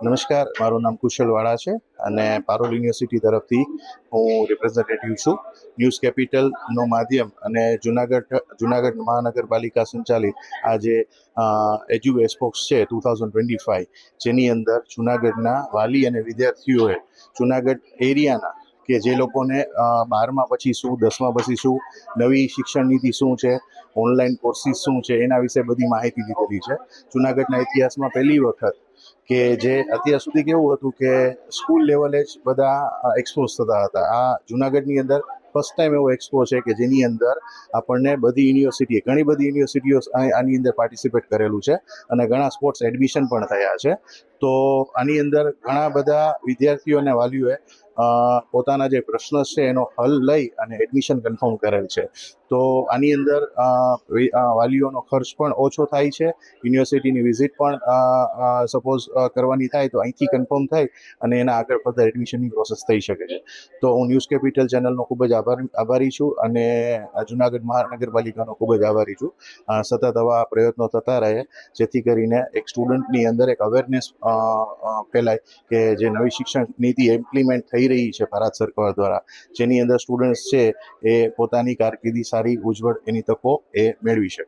નમસ્કાર, મારું નામ કુશલ વાળા છે અને પારોલ યુનિવર્સિટી તરફથી હું રિપ્રેઝેન્ટેટિવ છું. ન્યૂઝ કેપિટલનો માધ્યમ અને જુનાગઢ મહાનગરપાલિકા સંચાલિત આ જે એજ્યુ એક્સપોક્સ છે 2025, જેની અંદર જુનાગઢના વાલી અને વિદ્યાર્થીઓએ જુનાગઢ એરિયાના કે જે લોકોને 12મા પછી શું, 10મા પછી શું, નવી શિક્ષણ નીતિ શું છે, ઓનલાઈન કોર્સિસ શું છે, એના વિશે બધી માહિતી લીધેલી છે. જુનાગઢના ઇતિહાસમાં પહેલી વખત કે જે અત્યાર સુધી કેવું હતું કે સ્કૂલ લેવલે જ બધા એક્સપોઝ થતા હતા, આ જુનાગઢની અંદર ફર્સ્ટ ટાઈમ એવો એક્સપો છે કે જેની અંદર આપણને ઘણી બધી યુનિવર્સિટીઓ આની અંદર પાર્ટિસિપેટ કરેલું છે અને ઘણા સ્પોર્ટ્સ એડમિશન પણ થયા છે. તો આની અંદર ઘણા બધા વિદ્યાર્થીઓ અને વાલીઓએ પોતાના જે પ્રશ્ન છે એનો હલ લઈ અને એડમિશન કન્ફર્મ કરેલ છે. તો આની અંદર વાલીઓનો ખર્ચ પણ ઓછો થાય છે. યુનિવર્સિટીની વિઝિટ પણ સપોઝ કરવાની થાય તો અહીંથી કન્ફર્મ થાય અને એના આગળ ફર્ધર એડમિશનની પ્રોસેસ થઈ શકે છે. તો હું ન્યૂઝ કેપિટલ ચેનલનો ખૂબ જ આભારી છું અને જુનાગઢ મહાનગરપાલિકાનો ખૂબ જ આભારી છું. સતત આવા પ્રયત્નો થતા રહે જેથી કરીને એક સ્ટુડન્ટની અંદર એક અવેરનેસ ફેલાય કે જે નવી શિક્ષણ નીતિ ઇમ્પ્લિમેન્ટ થઈ રહી છે ભારત સરકાર દ્વારા, જેની અંદર સ્ટુડન્ટ્સ છે એ પોતાની કારકિર્દી સારી ઉજ્જવળ એની તકો એ મેળવી શકે.